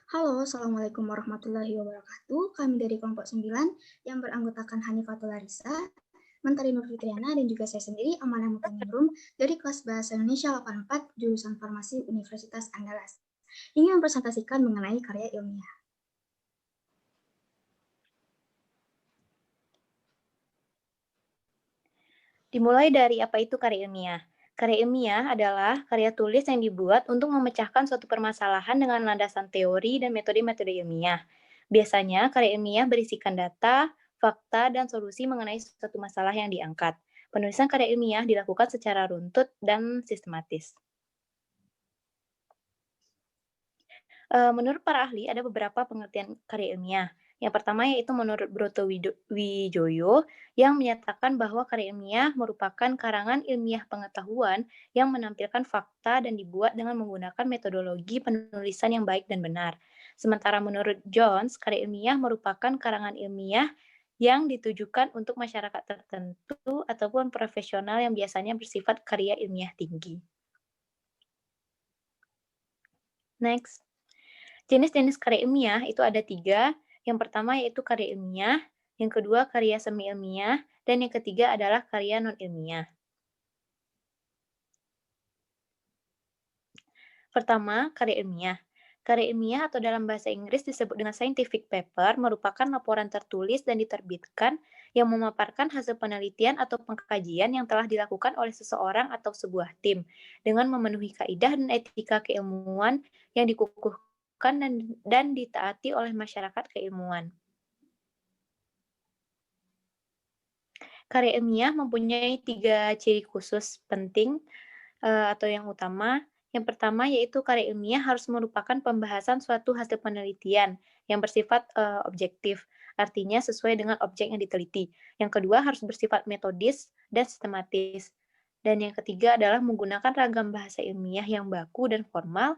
Halo, Assalamualaikum warahmatullahi wabarakatuh. Kami dari kelompok 9 yang beranggotakan Hanifatul Larissa, Mentari Nur Fitriana, dan juga saya sendiri, Amanah Mutaningrum, dari kelas Bahasa Indonesia 84, jurusan Farmasi Universitas Andalas. Ingin mempresentasikan mengenai karya ilmiah. Dimulai dari apa itu karya ilmiah? Karya ilmiah adalah karya tulis yang dibuat untuk memecahkan suatu permasalahan dengan landasan teori dan metode-metode ilmiah. Biasanya, karya ilmiah berisikan data, fakta, dan solusi mengenai suatu masalah yang diangkat. Penulisan karya ilmiah dilakukan secara runtut dan sistematis. Menurut para ahli, ada beberapa pengertian karya ilmiah. Yang pertama yaitu menurut Broto Wijoyo, yang menyatakan bahwa karya ilmiah merupakan karangan ilmiah pengetahuan yang menampilkan fakta dan dibuat dengan menggunakan metodologi penulisan yang baik dan benar. Sementara menurut Jones, karya ilmiah merupakan karangan ilmiah yang ditujukan untuk masyarakat tertentu ataupun profesional yang biasanya bersifat karya ilmiah tinggi. Next. Jenis-jenis karya ilmiah itu ada 3. Yang pertama yaitu karya ilmiah, yang kedua karya semi ilmiah, dan yang ketiga adalah karya non-ilmiah. Pertama, karya ilmiah. Karya ilmiah atau dalam bahasa Inggris disebut dengan scientific paper merupakan laporan tertulis dan diterbitkan yang memaparkan hasil penelitian atau pengkajian yang telah dilakukan oleh seseorang atau sebuah tim dengan memenuhi kaidah dan etika keilmuan yang dikukuhkan dan ditaati oleh masyarakat keilmuan. Karya ilmiah mempunyai 3 ciri khusus penting atau yang utama. Yang pertama yaitu karya ilmiah harus merupakan pembahasan suatu hasil penelitian yang bersifat objektif, artinya sesuai dengan objek yang diteliti. Yang kedua harus bersifat metodis dan sistematis. Dan yang ketiga adalah menggunakan ragam bahasa ilmiah yang baku dan formal,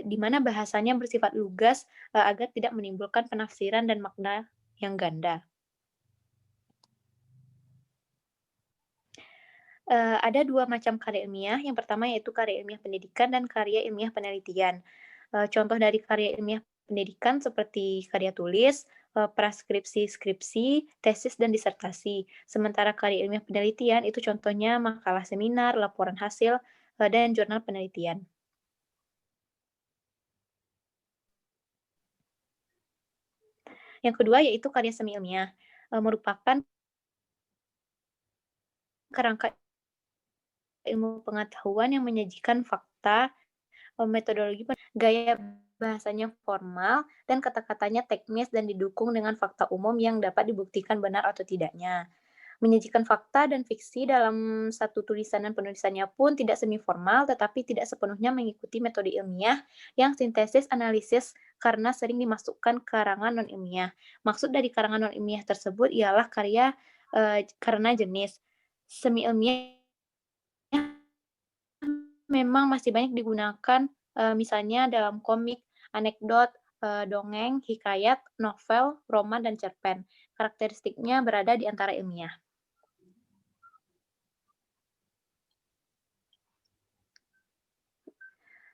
di mana bahasanya bersifat lugas agar tidak menimbulkan penafsiran dan makna yang ganda. Ada 2 macam karya ilmiah, yang pertama yaitu karya ilmiah pendidikan dan karya ilmiah penelitian. Contoh dari karya ilmiah pendidikan seperti karya tulis, praskripsi, skripsi, tesis, dan disertasi. Sementara karya ilmiah penelitian itu contohnya makalah seminar, laporan hasil, dan jurnal penelitian. Yang kedua yaitu karya semi ilmiah, merupakan kerangka ilmu pengetahuan yang menyajikan fakta, metodologi gaya bahasanya formal, dan kata-katanya teknis dan didukung dengan fakta umum yang dapat dibuktikan benar atau tidaknya. Menyajikan fakta dan fiksi dalam satu tulisan dan penulisannya pun tidak semi formal, tetapi tidak sepenuhnya mengikuti metode ilmiah yang sintesis analisis karena sering dimasukkan karangan non-ilmiah. Maksud dari karangan non-ilmiah tersebut ialah karya karena jenis. Semi ilmiah memang masih banyak digunakan, misalnya dalam komik, anekdot, dongeng, hikayat, novel, roman, dan cerpen. Karakteristiknya berada di antara ilmiah.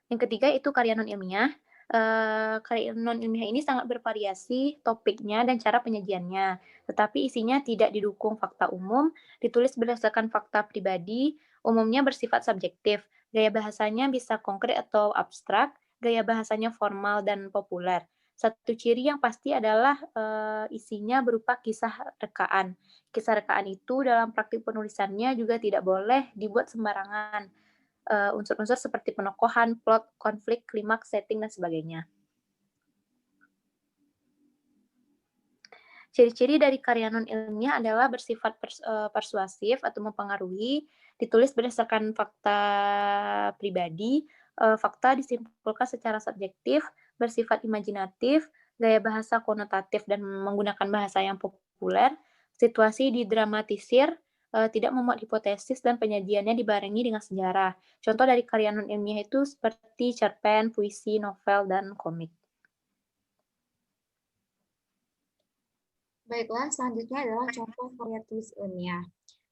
Yang ketiga itu karya non-ilmiah. Karya non-ilmiah ini sangat bervariasi topiknya dan cara penyajiannya, tetapi isinya tidak didukung fakta umum, ditulis berdasarkan fakta pribadi, umumnya bersifat subjektif. Gaya bahasanya bisa konkret atau abstrak, gaya bahasanya formal dan populer. Satu ciri yang pasti adalah isinya berupa kisah rekaan. Kisah rekaan itu dalam praktik penulisannya juga tidak boleh dibuat sembarangan. Unsur-unsur seperti penokohan, plot, konflik, klimaks, setting, dan sebagainya. Ciri-ciri dari karya non-ilmiah adalah bersifat persuasif atau mempengaruhi, ditulis berdasarkan fakta pribadi, fakta disimpulkan secara subjektif, bersifat imajinatif, gaya bahasa konotatif dan menggunakan bahasa yang populer, situasi didramatisir, tidak memuat hipotesis dan penyajiannya dibarengi dengan sejarah. Contoh dari karya non-ilmiah itu seperti cerpen, puisi, novel, dan komik. Baiklah, selanjutnya adalah contoh karya tulis ilmiah.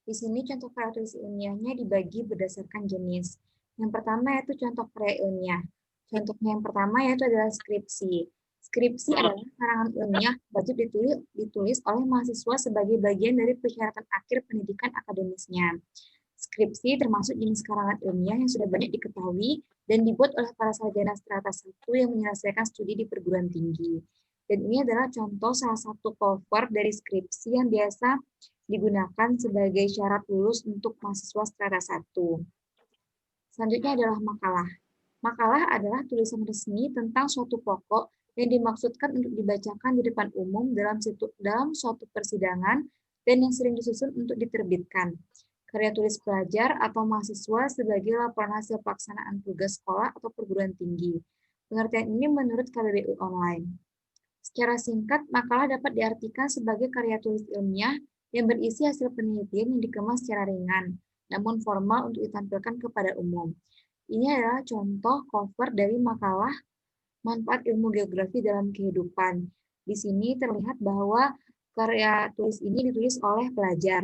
Di sini contoh karya tulis ilmiahnya dibagi berdasarkan jenis. Yang pertama yaitu contoh karya ilmiah. Contohnya yang pertama yaitu adalah skripsi. Skripsi adalah karangan ilmiah wajib ditulis oleh mahasiswa sebagai bagian dari persyaratan akhir pendidikan akademisnya. Skripsi termasuk jenis karangan ilmiah yang sudah banyak diketahui dan dibuat oleh para sarjana strata 1 yang menyelesaikan studi di perguruan tinggi. Dan ini adalah contoh salah satu cover dari skripsi yang biasa digunakan sebagai syarat lulus untuk mahasiswa strata 1. Selanjutnya adalah makalah. Makalah adalah tulisan resmi tentang suatu pokok yang dimaksudkan untuk dibacakan di depan umum dalam suatu persidangan dan yang sering disusun untuk diterbitkan. Karya tulis pelajar atau mahasiswa sebagai laporan hasil pelaksanaan tugas sekolah atau perguruan tinggi. Pengertian ini menurut KBBI Online. Secara singkat, makalah dapat diartikan sebagai karya tulis ilmiah yang berisi hasil penelitian yang dikemas secara ringan, namun formal untuk ditampilkan kepada umum. Ini adalah contoh cover dari makalah manfaat ilmu geografi dalam kehidupan. Di sini terlihat bahwa karya tulis ini ditulis oleh pelajar.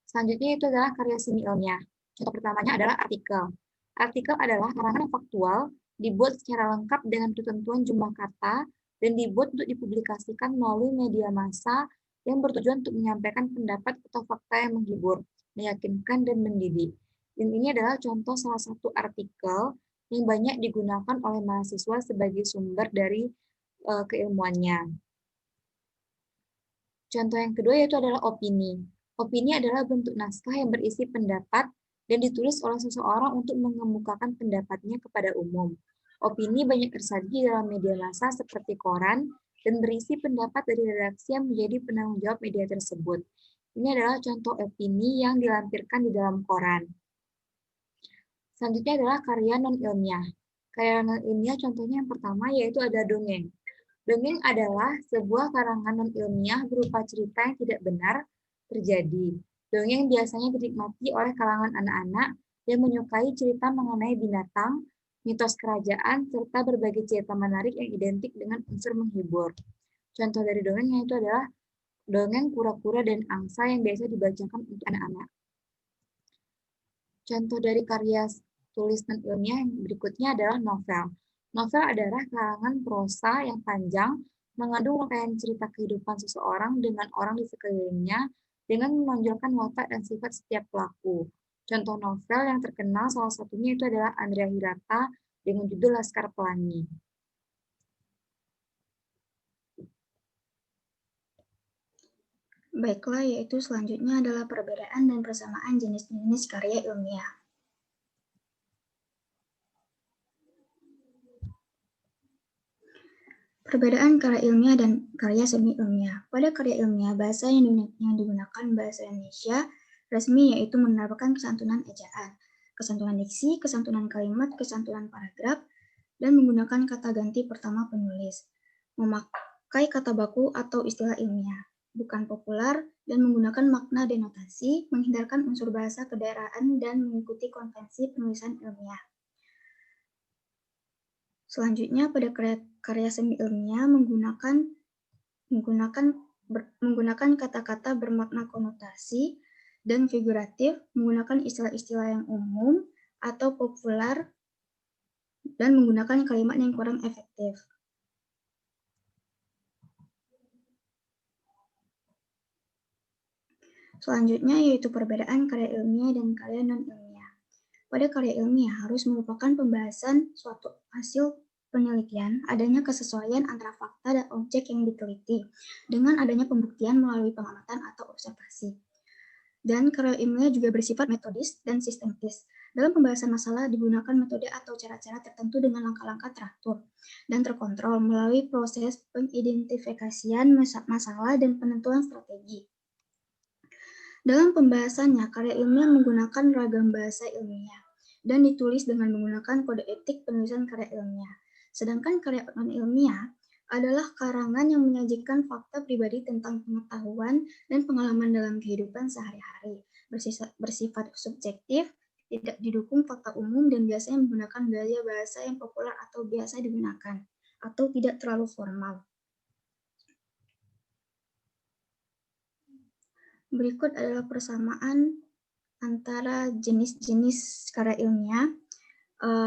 Selanjutnya itu adalah karya semi ilmiah. Contoh pertamanya adalah artikel. Artikel adalah karangan faktual, dibuat secara lengkap dengan ketentuan jumlah kata, dan dibuat untuk dipublikasikan melalui media massa yang bertujuan untuk menyampaikan pendapat atau fakta yang menghibur, meyakinkan, dan mendidik. Dan ini adalah contoh salah satu artikel yang banyak digunakan oleh mahasiswa sebagai sumber dari keilmuannya. Contoh yang kedua yaitu adalah opini. Opini adalah bentuk naskah yang berisi pendapat dan ditulis oleh seseorang untuk mengemukakan pendapatnya kepada umum. Opini banyak tersaji dalam media massa seperti koran dan berisi pendapat dari redaksi yang menjadi penanggung jawab media tersebut. Ini adalah contoh opini yang dilampirkan di dalam koran. Selanjutnya adalah karya non-ilmiah. Karya non-ilmiah contohnya yang pertama yaitu ada dongeng. Dongeng adalah sebuah karangan non-ilmiah berupa cerita yang tidak benar terjadi. Dongeng biasanya dinikmati oleh kalangan anak-anak yang menyukai cerita mengenai binatang, mitos kerajaan, serta berbagai cerita menarik yang identik dengan unsur menghibur. Contoh dari dongeng yaitu adalah dongeng kura-kura dan angsa yang biasa dibacakan untuk anak-anak. Contoh dari karya tulis non-ilmiah yang berikutnya adalah novel. Novel adalah karangan prosa yang panjang, mengandung rangkaian cerita kehidupan seseorang dengan orang di sekelilingnya, dengan menonjolkan watak dan sifat setiap pelaku. Contoh novel yang terkenal salah satunya itu adalah Andrea Hirata dengan judul Laskar Pelangi. Baiklah, yaitu selanjutnya adalah perbedaan dan persamaan jenis-jenis karya ilmiah. Perbedaan karya ilmiah dan karya semi ilmiah. Pada karya ilmiah, bahasa yang digunakan bahasa Indonesia resmi yaitu menerapkan kesantunan ejaan, kesantunan diksi, kesantunan kalimat, kesantunan paragraf, dan menggunakan kata ganti pertama penulis. Memakai kata baku atau istilah ilmiah, bukan populer, dan menggunakan makna denotasi, menghindarkan unsur bahasa kedaerahan, dan mengikuti konvensi penulisan ilmiah. Selanjutnya, pada karya semi ilmiah menggunakan kata-kata bermakna konotasi dan figuratif, menggunakan istilah-istilah yang umum atau populer, dan menggunakan kalimat yang kurang efektif. Selanjutnya yaitu perbedaan karya ilmiah dan karya non-ilmiah. Pada karya ilmiah harus merupakan pembahasan suatu hasil penelitian, adanya kesesuaian antara fakta dan objek yang diteliti, dengan adanya pembuktian melalui pengamatan atau observasi. Dan karya ilmiah juga bersifat metodis dan sistematis. Dalam pembahasan masalah digunakan metode atau cara-cara tertentu dengan langkah-langkah teratur dan terkontrol melalui proses pengidentifikasian masalah dan penentuan strategi. Dalam pembahasannya, karya ilmiah menggunakan ragam bahasa ilmiah dan ditulis dengan menggunakan kode etik penulisan karya ilmiah. Sedangkan karya non-ilmiah adalah karangan yang menyajikan fakta pribadi tentang pengetahuan dan pengalaman dalam kehidupan sehari-hari, bersifat subjektif, tidak didukung fakta umum, dan biasanya menggunakan gaya bahasa yang populer atau biasa digunakan, atau tidak terlalu formal. Berikut adalah persamaan antara jenis-jenis karya ilmiah.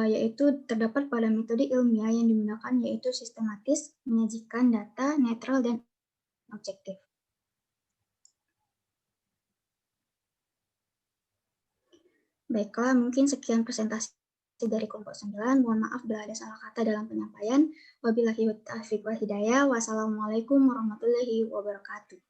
yaitu terdapat pada metode ilmiah yang digunakan yaitu sistematis, menyajikan data, netral, dan objektif. Baiklah, mungkin sekian presentasi dari kelompok 9. Mohon maaf bila ada salah kata dalam penyampaian. Wabillahi taufiq wal hidayah. Wassalamualaikum warahmatullahi wabarakatuh.